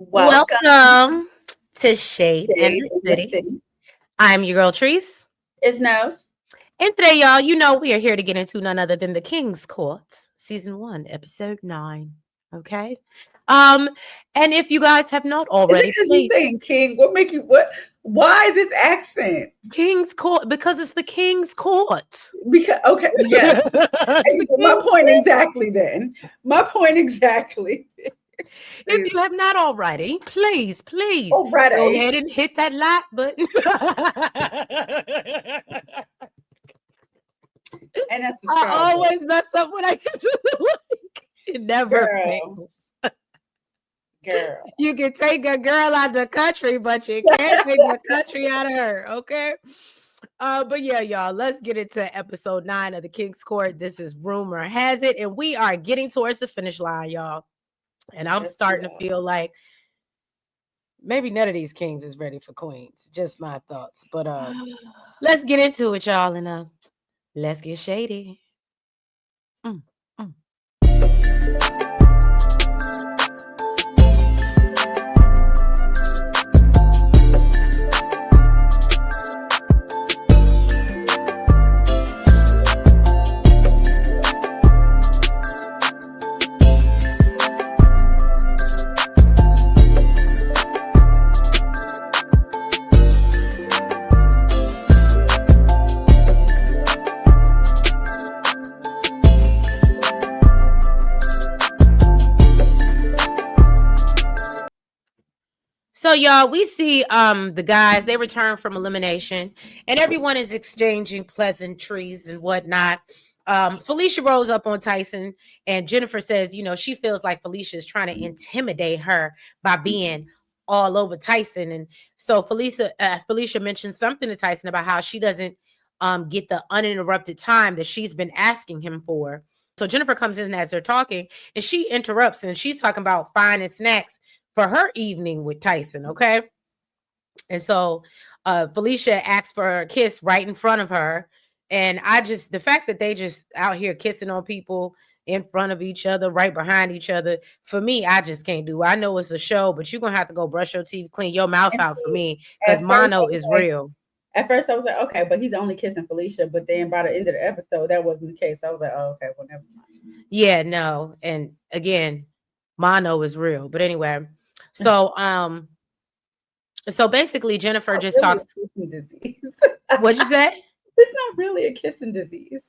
Welcome Welcome to Shade in to the in the City. city. I'm your girl Treese. It's Nose. And today, y'all, we are here to get into none other than the King's Court, Season 1, Episode 9. Okay. Um, and if you guys have not Is it already, because you please saying king? What make you what? Why this accent? King's Court, because it's the King's Court. Because okay, yes. It's the So my King's point Court. exactly. Then my point exactly. If you have not already, please go Already, ahead and hit that like button. and a I subscribe button, always mess up when I get to the like. It never girl. fails. Girl. You can take a girl out the country, but you can't take the country out of her. Okay. But yeah, y'all, let's get into episode 9 of the King's Court. This is Rumor Has It, and we are getting towards the finish line, y'all. And I'm Yes, we starting to are. feel like maybe none of these kings is ready for queens. Just my thoughts. But let's get into it, y'all, and let's get shady. Mm, mm. So y'all, we see the guys, they return from elimination and everyone is exchanging pleasantries and whatnot. Felicia rolls up on Tyson and Jennifer says, she feels like Felicia is trying to intimidate her by being all over Tyson. And so Felicia mentioned something to Tyson about how she doesn't get the uninterrupted time that she's been asking him for. So Jennifer comes in as they're talking and she interrupts and she's talking about finding snacks for her evening with Tyson, okay? And so Felicia asks for a kiss right in front of her. And the fact that they just out here kissing on people in front of each other, right behind each other, for me, I just can't do it. I know it's a show, but you're going to have to go brush your teeth, clean your mouth And out for see, me because at first I mono was is like, real. okay, but he's only kissing Felicia. But then by the end of the episode, that wasn't the case. I was like, oh, okay, well, never mind. Yeah, no. And again, mono is real. But anyway, so basically Jennifer Not just really talks. a kissing disease. What'd you say? It's not really a kissing disease.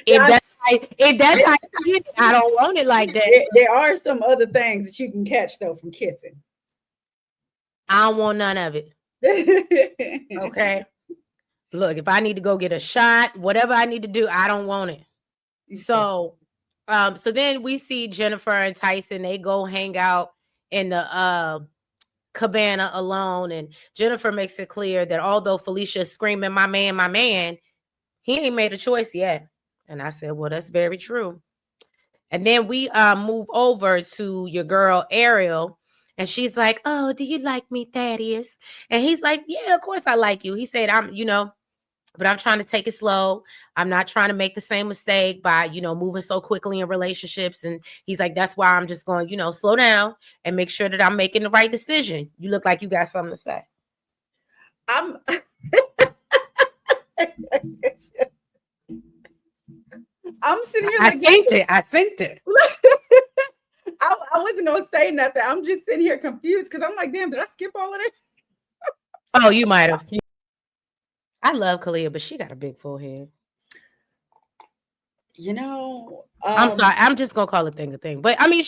If Now, that's how you see it, I don't want it like that. there are some other things that you can catch though from kissing. I don't want none of it. Okay. Look, if I need to go get a shot, whatever I need to do, I don't want it. So so then we see Jennifer and Tyson, they go hang out in the cabana alone. And Jennifer makes it clear that although Felicia is screaming, my man, he ain't made a choice yet. And I said, well, that's very true. And then we move over to your girl Ariel. And she's like, oh, do you like me, Thaddeus? And he's like, yeah, of course I like you. He said, but I'm trying to take it slow. I'm not trying to make the same mistake by, moving so quickly in relationships. And he's like, that's why I'm just going, slow down and make sure that I'm making the right decision. You look like you got something to say. I'm I'm sitting here I like synced it. I synced it. I wasn't gonna say nothing. I'm just sitting here confused because I'm like, damn, did I skip all of this? Oh, you might have. I love Kalia, but she got a big forehead. I'm sorry. I'm just gonna call a thing a thing. But I mean,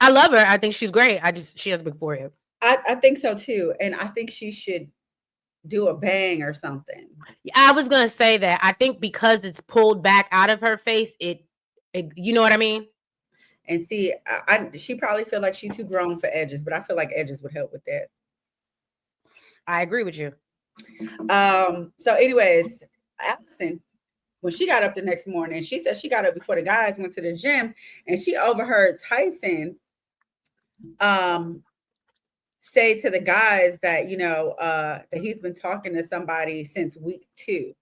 I love her. I think she's great. She has a big forehead. I think so too, and I think she should do a bang or something. I was gonna say that. I think because it's pulled back out of her face, you know what I mean? And see, she probably feel like she's too grown for edges, but I feel like edges would help with that. I agree with you. So anyways, Allison, when she got up the next morning, she said she got up before the guys went to the gym, and she overheard Tyson say to the guys that that he's been talking to somebody since week 2.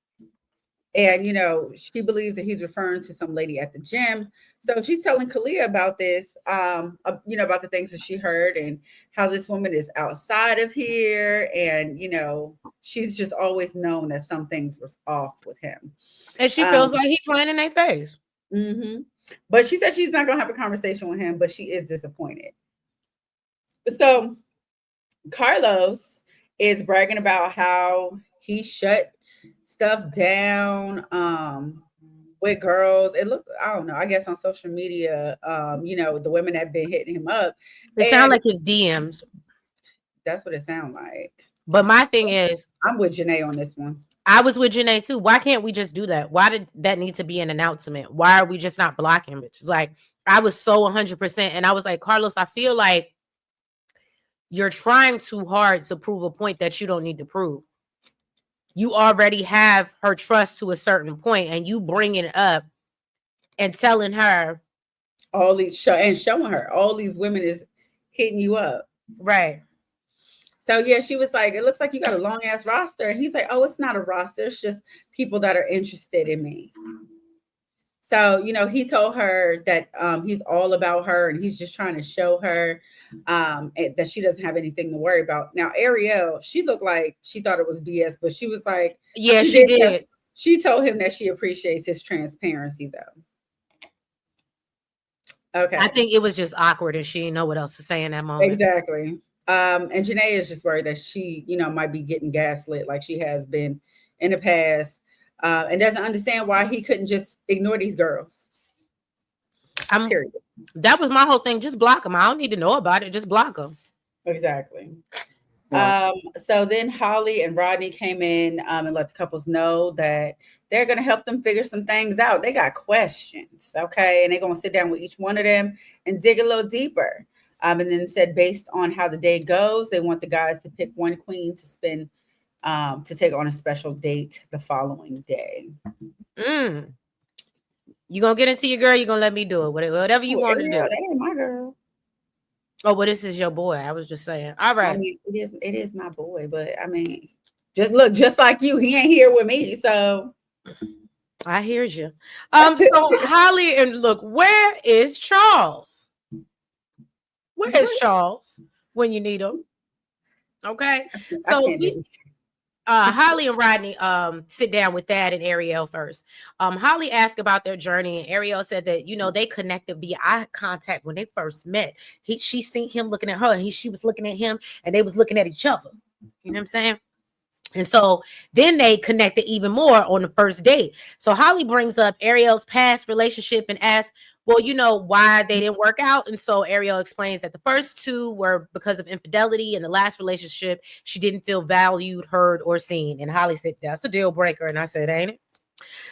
And, she believes that he's referring to some lady at the gym. So she's telling Kalia about this, about the things that she heard and how this woman is outside of here. And, she's just always known that some things was off with him. And she feels like he playing in their face. Mm-hmm. But she said she's not going to have a conversation with him, but she is disappointed. So Carlos is bragging about how he shut stuff down with girls. It looked, I don't know, I guess on social media, the women have been hitting him up. It sounds like his DMs. That's what it sounds like. But my thing is, I'm with Janae on this one. I was with Janae too. Why can't we just do that? Why did that need to be an announcement? Why are we just not blocking bitches? Like, I was so 100%. And I was like, Carlos, I feel like you're trying too hard to prove a point that you don't need to prove. You already have her trust to a certain point, and you bring it up and telling her all these showing her all these women is hitting you up. Right. So yeah, she was like, it looks like you got a long ass roster. And he's like, oh, it's not a roster. It's just people that are interested in me. So, he told her that he's all about her and he's just trying to show her that she doesn't have anything to worry about. Now, Ariel, she looked like she thought it was BS, but she was like, yeah, she did. She told him that she appreciates his transparency, though. Okay. I think it was just awkward and she didn't know what else to say in that moment. Exactly. And Janae is just worried that she, might be getting gaslit like she has been in the past. And doesn't understand why he couldn't just ignore these girls. Period. That was my whole thing. Just block them. I don't need to know about it. Just block them. Exactly. So then Holly and Rodney came in and let the couples know that they're going to help them figure some things out. They got questions, okay? And they're going to sit down with each one of them and dig a little deeper. And then said based on how the day goes, they want the guys to pick one queen to spend to take on a special date the following day. You gonna get into your girl? You gonna let me do it? Whatever you want to do. That ain't my girl. Oh, well, this is your boy. I was just saying. All right. I mean, it is my boy, but I mean, just like you, he ain't here with me, so I hear you. So Holly and look, where is Charles? Where is Charles when you need him? Okay, so Holly and Rodney sit down with Thad and Ariel first. Holly asked about their journey, and Ariel said that they connected via eye contact when they first met. She seen him looking at her, and she was looking at him, and they was looking at each other. You know what I'm saying? And so then they connected even more on the first date. So Holly brings up Ariel's past relationship and asks, well, why they didn't work out. And so Ariel explains that the first two were because of infidelity, and the last relationship, she didn't feel valued, heard, or seen. And Holly said, that's a deal breaker. And I said, ain't it?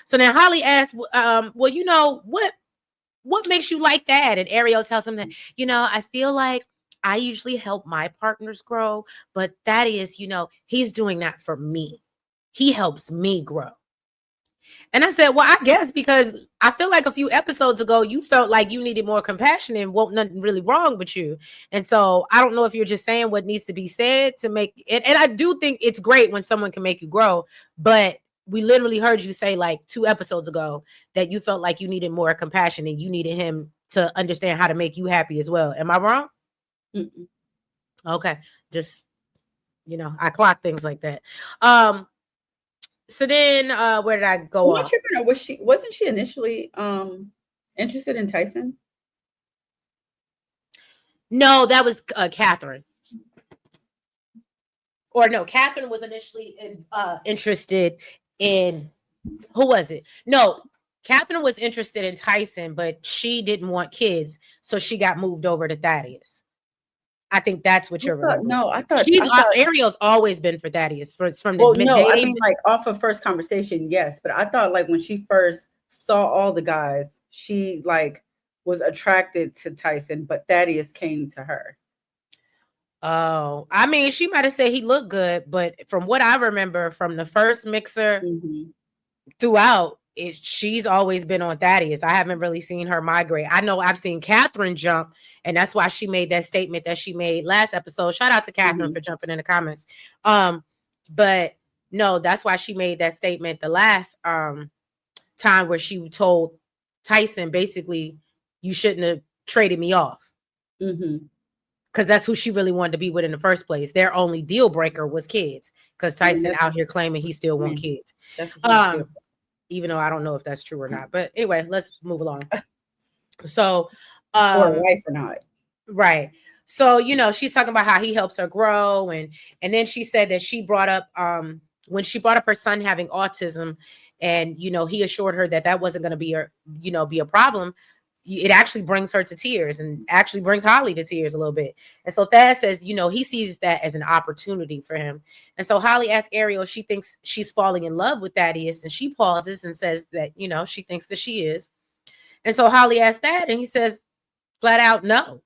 So then Holly asked, well, what makes you like that? And Ariel tells him that, I feel like I usually help my partners grow, but that is, he's doing that for me. He helps me grow. And I said, well, I guess because I feel like a few episodes ago, you felt like you needed more compassion and nothing really wrong with you. And so I don't know if you're just saying what needs to be said to make it. And I do think it's great when someone can make you grow, but we literally heard you say like 2 episodes ago that you felt like you needed more compassion and you needed him to understand how to make you happy as well. Am I wrong? Mm-mm. Okay. Just, I clock things like that. So then where did I go off? Wasn't she initially interested in Tyson? No, that was Catherine. Or no, Catherine was initially interested in, who was it? No, Catherine was interested in Tyson, but she didn't want kids, so she got moved over to Thaddeus. I think that's what you're remembering. No, I thought Ariel's always been for Thaddeus from the I mean, like off of first conversation, yes, but I thought like when she first saw all the guys, she like was attracted to Tyson, but Thaddeus came to her. Oh, I mean, she might have said he looked good, but from what I remember from the first mixer throughout, she's always been on Thaddeus. I haven't really seen her migrate. I know I've seen Catherine jump, and that's why she made that statement that she made last episode. Shout out to Catherine for jumping in the comments. But No, that's why she made that statement the last time where she told Tyson basically, you shouldn't have traded me off. Mm-hmm. Because that's who she really wanted to be with in the first place. Their only deal breaker was kids. Because And Tyson out here claiming he still want man, kids. that's a huge deal. Um, even though I don't know if that's true or not. But anyway, let's move along. So, Or a um, wife or not. right. So, she's talking about how he helps her grow, and then she said that she brought up when she brought up her son having autism, and he assured her that wasn't going to be a problem. It actually brings her to tears, and actually brings Holly to tears a little bit. And so Thad says, he sees that as an opportunity for him. And so Holly asks Ariel if she thinks she's falling in love with Thaddeus, and she pauses and says that she thinks that she is. And so Holly asks that, and he says flat out no.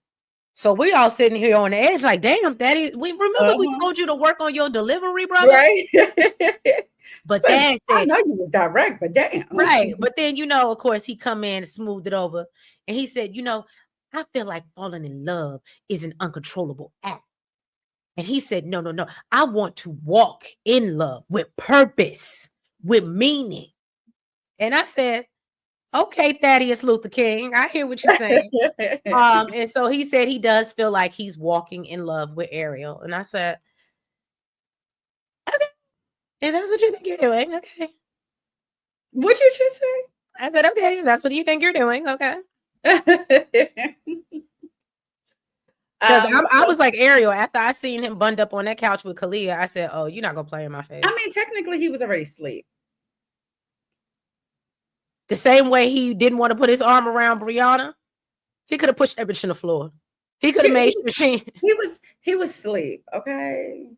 So we all sitting here on the edge, like, damn, we remember we Uh-huh. told you to work on your delivery, brother. Right. But So, Dad I said, know you was direct, but damn. right. But then, of course, he come in and smoothed it over. And he said, I feel like falling in love is an uncontrollable act. And he said, no, no, no. I want to walk in love with purpose, with meaning. And I said, okay, Thaddeus Luther King, I hear what you're saying. And so he said he does feel like he's walking in love with Ariel. And I said, okay, if that's what you think you're doing, okay. What'd you just say? I said, okay, if that's what you think you're doing, okay. Because I was like Ariel, after I seen him bunned up on that couch with Kalia, I said, oh, you're not going to play in my face. I mean, technically, he was already asleep. The same way he didn't want to put his arm around Brianna, he could have pushed that bitch in the floor. He could have made sure he was asleep, okay?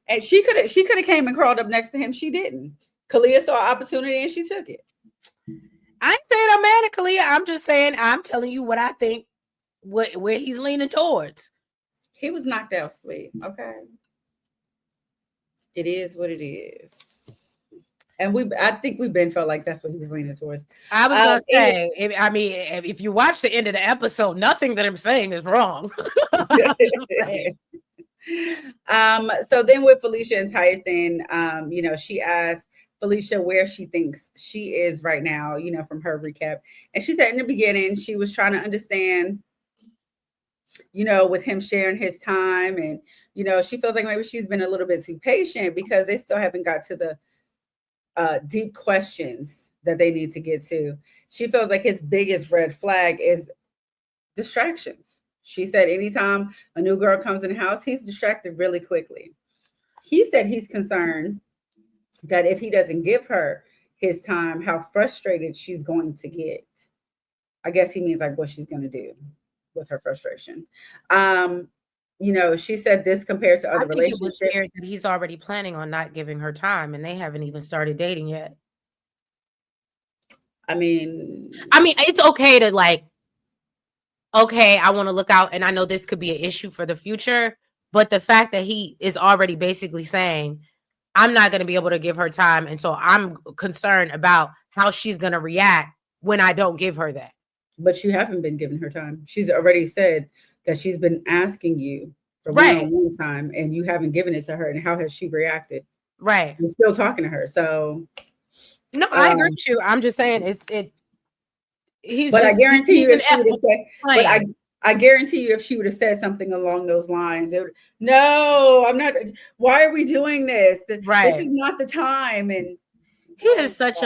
And she could have came and crawled up next to him. She didn't. Kalia saw opportunity and she took it. I ain't saying I'm mad at Kalia. I'm just saying I'm telling you what I think, where he's leaning towards. He was knocked out asleep, okay? It is what it is. And I think we've been felt like that's what he was leaning towards. I was gonna say, if you watch the end of the episode, nothing that I'm saying is wrong. So then with Felicia and Tyson, she asked Felicia where she thinks she is right now, from her recap. And she said in the beginning, she was trying to understand, with him sharing his time. And, she feels like maybe she's been a little bit too patient because they still haven't got to the deep questions that they need to get to. She feels like his biggest red flag is distractions. She said anytime a new girl comes in the house, he's distracted really quickly. He said he's concerned that if he doesn't give her his time, how frustrated she's going to get. I guess he means like what she's going to do with her frustration. She said this compares to other relationships. It was weird that he's already planning on not giving her time and they haven't even started dating yet. I mean, it's okay to like, okay, I want to look out and I know this could be an issue for the future, but the fact that he is already basically saying, I'm not going to be able to give her time. And so I'm concerned about how she's going to react when I don't give her that. But you haven't been giving her time. She's already said that she's been asking you for right. one-on-one time and you haven't given it to her. And how has she reacted? Right. You're still talking to her. So no, I agree with you. I'm just saying I guarantee you if she would have said, but I guarantee you if she would have said something along those lines, no, I'm not. Why are we doing this? Right. This is not the time. And he is such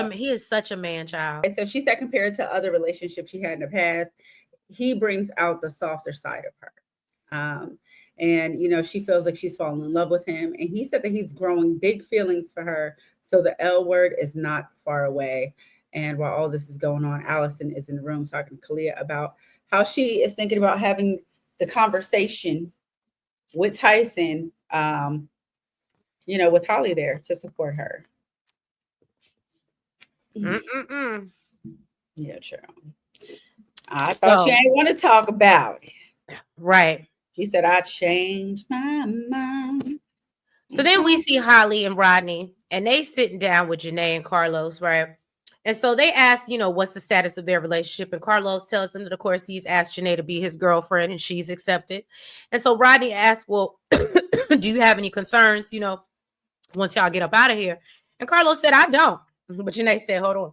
a man child. And so she said compared to other relationships she had in the past, he brings out the softer side of her. And she feels like she's fallen in love with him. And he said that he's growing big feelings for her. So the L word is not far away. And while all this is going on, Allison is in the room talking to Kalia about how she is thinking about having the conversation with Tyson, with Holly there to support her. Yeah, child. I thought you ain't want to talk about it. Right. She said, I changed my mind. So then we see Holly and Rodney, and they sitting down with Janae and Carlos, right? And so they ask, what's the status of their relationship? And Carlos tells them that, of course, he's asked Janae to be his girlfriend, and she's accepted. And so Rodney asks, well, do you have any concerns, once y'all get up out of here. And Carlos said, I don't. But Janae said, hold on.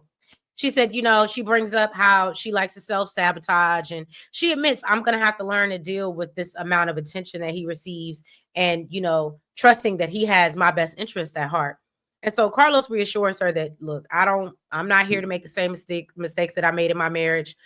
She said, she brings up how she likes to self-sabotage. And she admits, I'm going to have to learn to deal with this amount of attention that he receives and, trusting that he has my best interest at heart. And so Carlos reassures her that, look, I'm not here to make the same mistakes that I made in my marriage.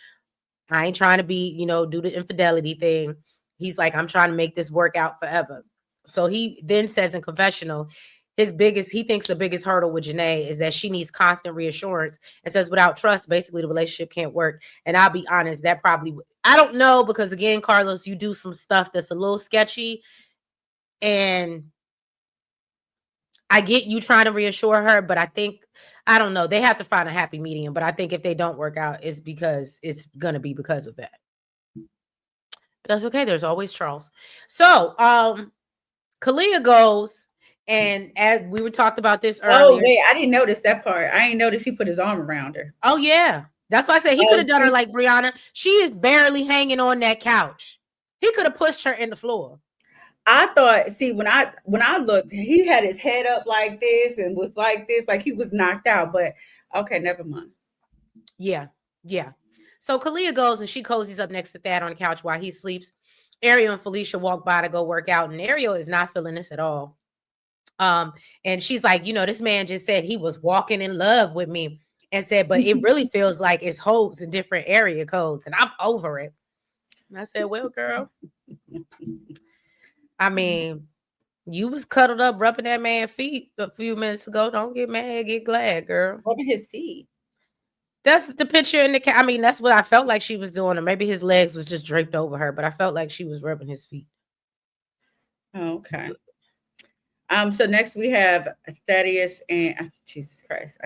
I ain't trying to be, do the infidelity thing. He's like, I'm trying to make this work out forever. So he then says in confessional, he thinks the biggest hurdle with Janae is that she needs constant reassurance, and says without trust, basically the relationship can't work. And I'll be honest, that probably, I don't know, because again, Carlos, you do some stuff that's a little sketchy, and I get you trying to reassure her, but I don't know. They have to find a happy medium. But I think if they don't work out, it's going to be because of that. But that's okay. There's always Charles. So, Kalia goes, and as we were talked about this Oh, earlier. wait, I didn't notice that part. I didn't notice he put his arm around her. Oh, yeah. That's why I said he could have done her like Brianna. She is barely hanging on that couch. He could have pushed her in the floor. I thought, see, when I looked, he had his head up like this and was like this, like he was knocked out. But okay, never mind. Yeah. So Kalia goes and she cozies up next to Thad on the couch while he sleeps. Ariel and Felicia walk by to go work out, and Ariel is not feeling this at all. And she's like, this man just said he was walking in love with me, and said, but it really feels like it's holes in different area codes, and I'm over it. And I said, well, girl, I mean, you was cuddled up rubbing that man's feet a few minutes ago. Don't get mad, get glad, girl. Rubbing his feet. That's the picture in the. I mean, that's what I felt like she was doing, or maybe his legs was just draped over her. But I felt like she was rubbing his feet. Okay. So next we have Thaddeus and Jesus Christ.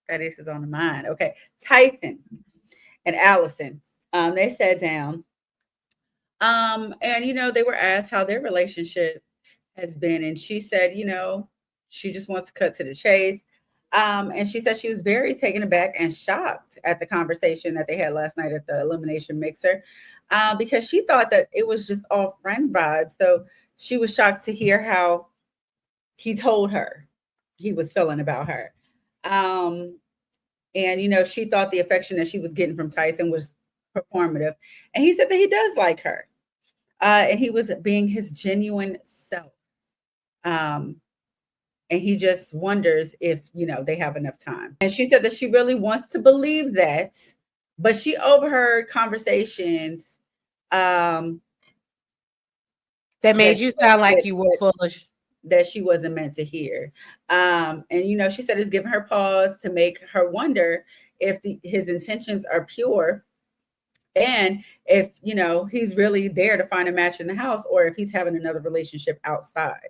Thaddeus is on the mind. Okay, Tyson and Allison. They sat down. And they were asked how their relationship has been, and she said, she just wants to cut to the chase. And she said she was very taken aback and shocked at the conversation that they had last night at the elimination mixer, because she thought that it was just all friend vibes. So she was shocked to hear how he told her he was feeling about her. And she thought the affection that she was getting from Tyson was performative. And he said that he does like her. And he was being his genuine self. And he just wonders if, they have enough time. And she said that she really wants to believe that, but she overheard conversations that made you sound like you were foolish. That she wasn't meant to hear. And, she said it's given her pause to make her wonder if his intentions are pure, and if, he's really there to find a match in the house, or if he's having another relationship outside.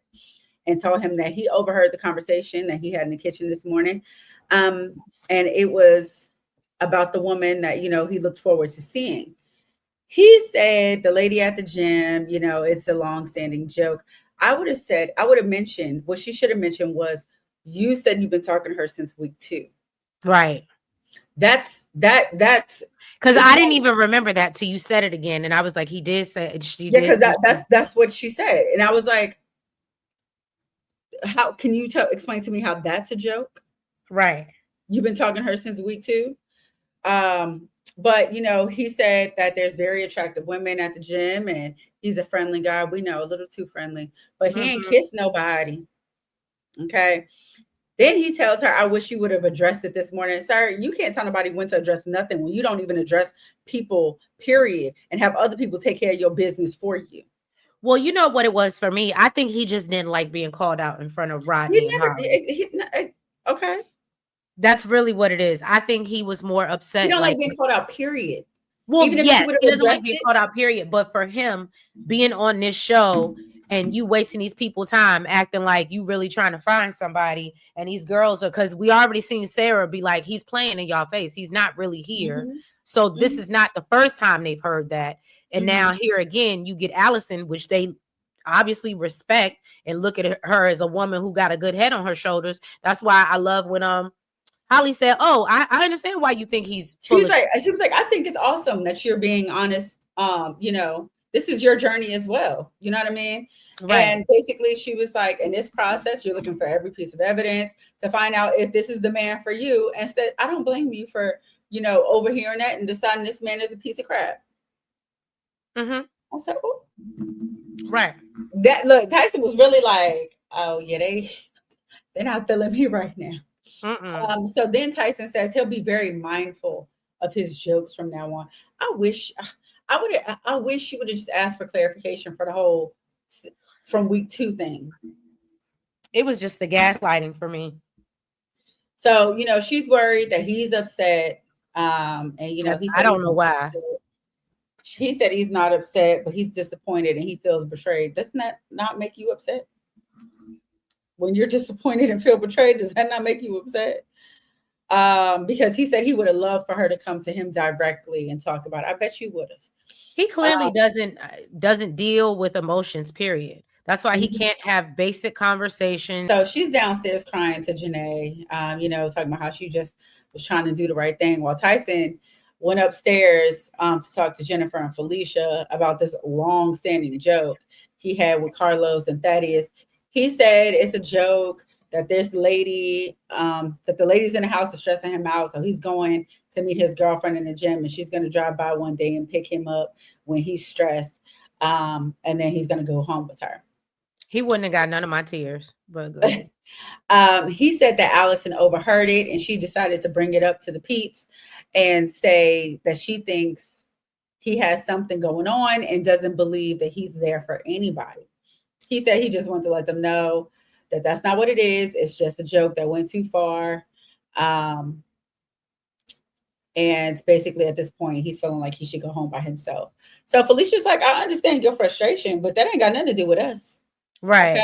And told him that he overheard the conversation that he had in the kitchen this morning. And it was about the woman that, he looked forward to seeing. He said the lady at the gym, it's a long-standing joke. I would have mentioned, what she should have mentioned was, you said you've been talking to her since week 2. Right. That's because I didn't even remember that till you said it again. And I was like, he did say it. Because that's what she said. And I was like, how can you explain to me how that's a joke? Right. You've been talking to her since week 2. But he said that there's very attractive women at the gym, and he's a friendly guy. We know, a little too friendly, but he ain't kissed nobody. Okay. Then he tells her, I wish you would have addressed it this morning. Sir, you can't tell nobody when to address nothing when you don't even address people, period, and have other people take care of your business for you. Well, you know what it was for me? I think he just didn't like being called out in front of Rodney. Okay. That's really what it is. I think he was more upset. He don't like being called out, period. Well, even yes, he doesn't like being called out, period. But for him being on this show and you wasting these people time acting like you really trying to find somebody, and these girls are, because we already seen Sarah be like, he's playing in y'all face. He's not really here. So this is not the first time they've heard that. And now here again, you get Allison, which they obviously respect and look at her as a woman who got a good head on her shoulders. That's why I love when Holly said, "Oh, I understand why you think he's." She was like, I think it's awesome that you're being honest. this is your journey as well. You know what I mean? Right. And basically, she was like, in this process, you're looking for every piece of evidence to find out if this is the man for you. And said, I don't blame you for, overhearing that and deciding this man is a piece of crap. Mm-hmm. I said, oh, Right. that look, Tyson was really like, oh yeah, they're not feeling me right now. Mm-mm. So then Tyson says he'll be very mindful of his jokes from now on. I wish I wish she would have just asked for clarification for the whole from week 2 thing. It was just the gaslighting for me. So, she's worried that he's upset. And he I said don't he's know not why. upset. He said he's not upset, but he's disappointed and he feels betrayed. Doesn't that not make you upset? When you're disappointed and feel betrayed, does that not make you upset? Because he said he would have loved for her to come to him directly and talk about it. I bet you would He have. clearly doesn't deal with emotions, period. That's why he Mhm. can't have basic conversations. So she's downstairs crying to Janae, talking about how she just was trying to do the right thing, while Tyson went upstairs to talk to Jennifer and Felicia about this long-standing joke he had with Carlos and Thaddeus. He said it's a joke that this lady, that the ladies in the house are stressing him out, so he's going to meet his girlfriend in the gym, and she's going to drive by one day and pick him up when he's stressed, and then he's going to go home with her. He wouldn't have got none of my tears, but go ahead. He said that Allison overheard it and she decided to bring it up to the Peets and say that she thinks he has something going on and doesn't believe that he's there for anybody. He said he just wanted to let them know that that's not what it is. It's just a joke that went too far. Um, and basically, at this point, he's feeling like he should go home by himself. So Felicia's like, I understand your frustration, but that ain't got nothing to do with us. Okay. Right.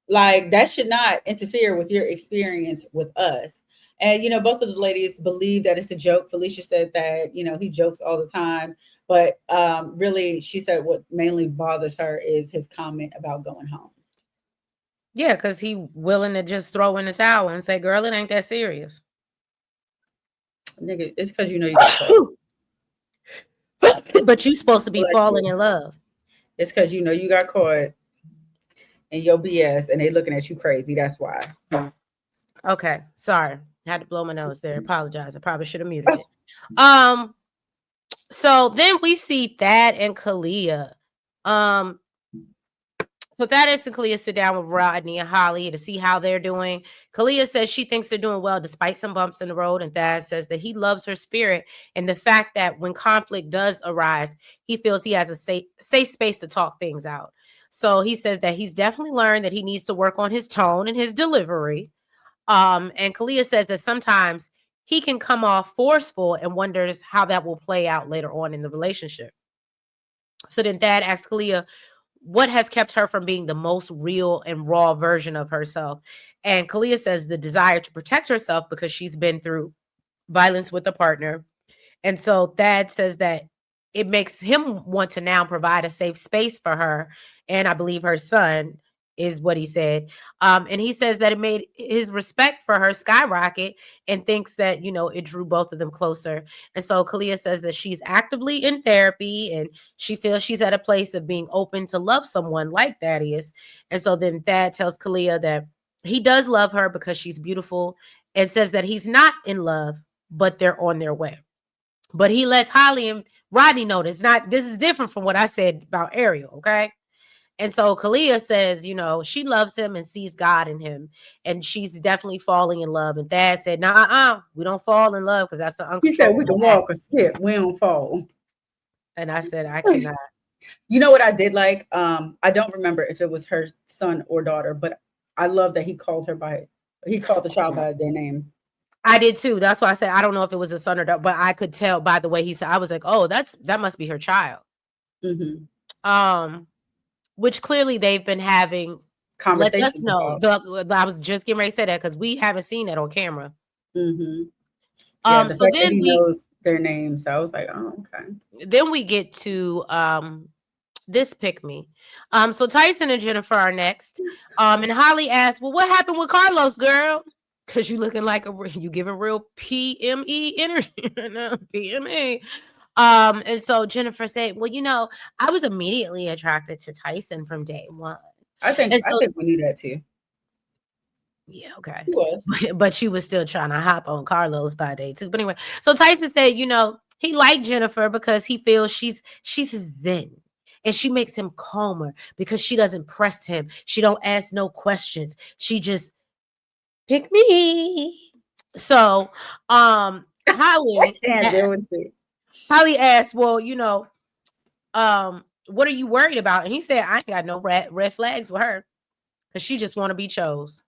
Like that should not interfere with your experience with us. And both of the ladies believe that it's a joke. Felicia said that he jokes all the time, but really, she said what mainly bothers her is his comment about going home. Yeah, because he willing to just throw in the towel and say, girl, it ain't that serious. Nigga, it's because you got caught. But you supposed to be Like falling you. in love. It's because you got caught in your BS and they looking at you crazy. That's why. Okay, sorry. Had to blow my nose there. Apologize. I probably should have muted it. So then we see Thad and Kalia. So Thaddeus and Kalia sit down with Rodney and Holly to see how they're doing. Kalia says she thinks they're doing well despite some bumps in the road, and Thad says that he loves her spirit and the fact that when conflict does arise, he feels he has a safe space to talk things out. So he says that he's definitely learned that he needs to work on his tone and his delivery. And Kalia says that sometimes he can come off forceful and wonders how that will play out later on in the relationship. So then Thad asks Kalia what has kept her from being the most real and raw version of herself. And Kalia says the desire to protect herself because she's been through violence with a partner. And so Thad says that it makes him want to now provide a safe space for her. And I believe her son is what he said. And he says that it made his respect for her skyrocket and thinks that, it drew both of them closer. And so Kalia says that she's actively in therapy and she feels she's at a place of being open to love someone like Thaddeus. And so then Thad tells Kalia that he does love her because she's beautiful and says that he's not in love, but they're on their way. But he lets Holly and Rodney know this is different from what I said about Ariel, okay? And so Kalia says, she loves him and sees God in him. And she's definitely falling in love. And Thad said, nah, we don't fall in love because that's an He said we uncontrollable can act. walk or skip. We don't fall. And I said, I cannot. You know what I did like? I don't remember if it was her son or daughter, but I love that he called the child by their name. I did too. That's why I said I don't know if it was a son or daughter, but I could tell by the way he said. I was like, oh, that must be her child. Mm-hmm. Which clearly they've been having. Let us Conversations know. about. I was just getting ready to say that because we haven't seen that on camera. Mm-hmm. Yeah, the So fact that then he knows their names, so I was like, oh, okay. we get to this pick me. So Tyson and Jennifer are next. And Holly asks, well, what happened with Carlos, girl? Because you looking like you giving real PME energy. PME. And so Jennifer said, well, I was immediately attracted to Tyson from day one. I think And I so, think we knew that too. yeah, okay. He was. But she was still trying to hop on Carlos by day two. But anyway, so Tyson said, he liked Jennifer because he feels she's zen. And she makes him calmer because she doesn't press him. She don't ask no questions. She just pick me. So I Holly can't do it. Too. Holly asked, well, what are you worried about? And he said, I ain't got no red flags with her because she just want to be chose.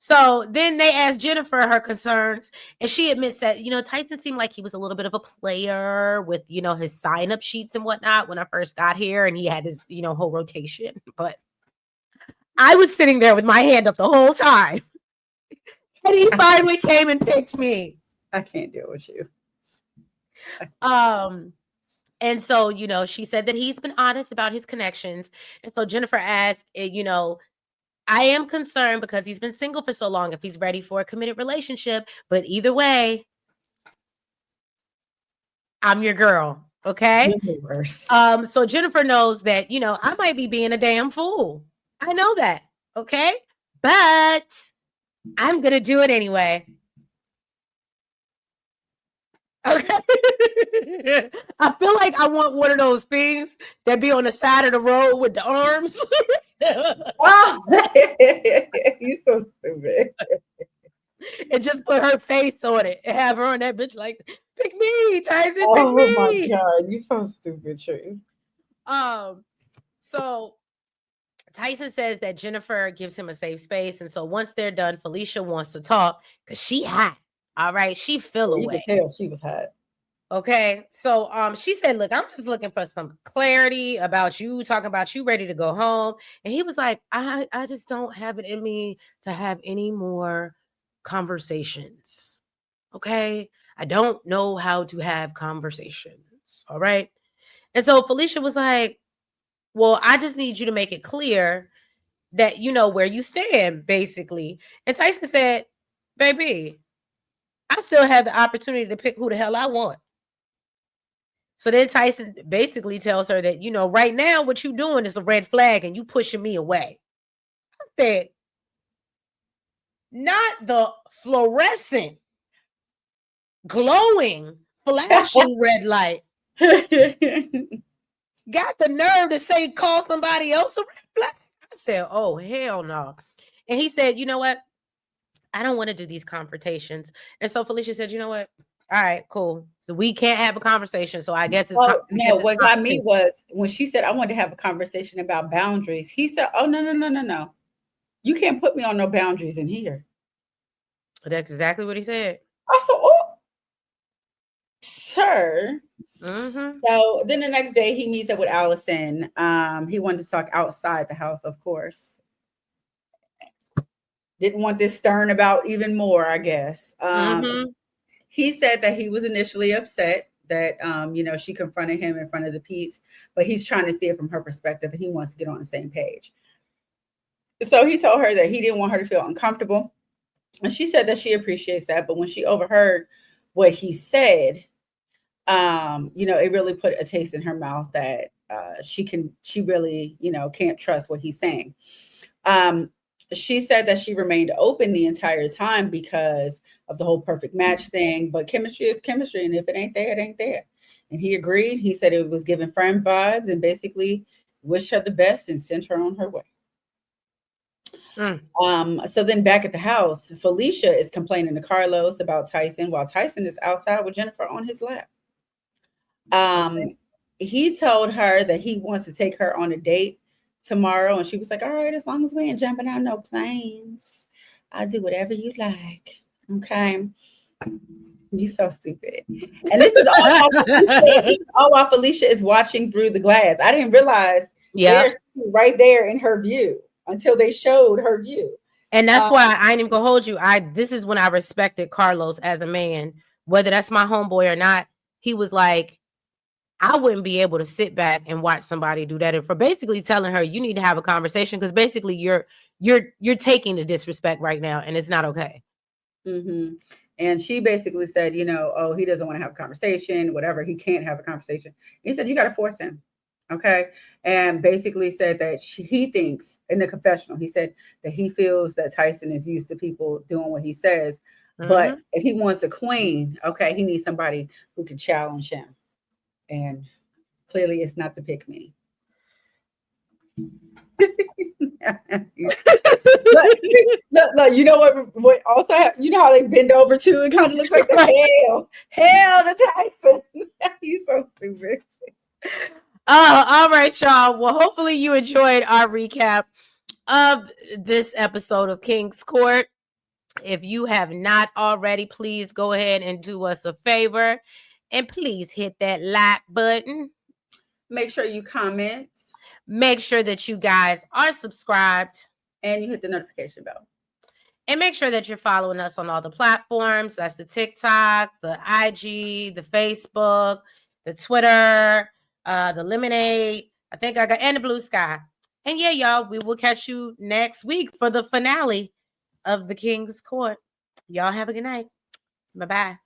So then they asked Jennifer her concerns, and she admits that, Tyson seemed like he was a little bit of a player with, his sign up sheets and whatnot when I first got here, and he had his, whole rotation. But I was sitting there with my hand up the whole time. And he finally came and picked me. I can't deal with you. And so, she said that he's been honest about his connections. And so Jennifer asked, I am concerned because he's been single for so long if he's ready for a committed relationship. But either way, I'm your girl. Okay. You're the worst. So Jennifer knows that, I might be being a damn fool. I know that. Okay. But I'm going to do it anyway. Okay. I feel like I want one of those things that be on the side of the road with the arms. Oh, you so stupid. And just put her face on it and have her on that bitch like, pick me, Tyson, pick Oh me. my God, you so stupid, Tree. So Tyson says that Jennifer gives him a safe space. And so once they're done, Felicia wants to talk because she hot. All right. She fell You away. could tell she was hot. Okay. So she said, look, I'm just looking for some clarity about you, talking about you ready to go home. And he was like, I just don't have it in me to have any more conversations. Okay. I don't know how to have conversations. All right. And so Felicia was like, well, I just need you to make it clear that you know where you stand, basically. And Tyson said, baby, I still have the opportunity to pick who the hell I want. So then Tyson basically tells her that, right now what you doing is a red flag and you pushing me away. I said, not the fluorescent, glowing, flashing red light. Got the nerve to say call somebody else a red flag. I said, oh, hell no. And he said, you know what? I don't want to do these confrontations. And so Felicia said, you know what? All right, cool. So we can't have a conversation. So I guess it's No, what got me was when she said I wanted to have a conversation about boundaries. He said, oh, no. You can't put me on no boundaries in here. That's exactly what he said. I said, oh, sir. Mm-hmm. So then the next day he meets up with Allison. He wanted to talk outside the house, of course. Didn't want this stern about even more, I guess. He said that he was initially upset that she confronted him in front of the piece, but he's trying to see it from her perspective and he wants to get on the same page. So he told her that he didn't want her to feel uncomfortable. And she said that she appreciates that. But when she overheard what he said, it really put a taste in her mouth that she really, can't trust what he's saying. She said that she remained open the entire time because of the whole perfect match thing. But chemistry is chemistry. And if it ain't there, it ain't there. And he agreed. He said it was giving friend vibes and basically wished her the best and sent her on her way. So then back at the house, Felicia is complaining to Carlos about Tyson while Tyson is outside with Jennifer on his lap. He told her that he wants to take her on a date tomorrow. And she was like, all right, as long as we ain't jumping out no planes, I'll do whatever you like. Okay. You so stupid. And this is all while Felicia is watching through the glass. I didn't realize they're right there in her view until they showed her view. And that's why I ain't even gonna hold you. This is when I respected Carlos as a man, whether that's my homeboy or not. He was like, I wouldn't be able to sit back and watch somebody do that. And for basically telling her you need to have a conversation because basically you're taking the disrespect right now and it's not okay. Mm-hmm. And she basically said, oh, he doesn't want to have a conversation, whatever. He can't have a conversation. He said, you got to force him. Okay. And basically said that he thinks in the confessional, he said that he feels that Tyson is used to people doing what he says. But Mm-hmm. if he wants a queen, okay, he needs somebody who can challenge him. And clearly it's not the pick me. Look, look, you know what also you know how they bend over too? It kind of looks like the hell to Tyson. He's so stupid. Oh, all right, y'all. Well, hopefully you enjoyed our recap of this episode of King's Court. If you have not already, please go ahead and do us a favor and please hit that like button. Make sure you comment Make sure that you guys are subscribed and you hit the notification bell. and make sure that you're following us on all the platforms. That's the TikTok, the IG, the Facebook, the Twitter, the Lemonade. I think I got, and the Blue Sky. And yeah, y'all, we will catch you next week for the finale of the King's Court. Y'all have a good night. Bye-bye.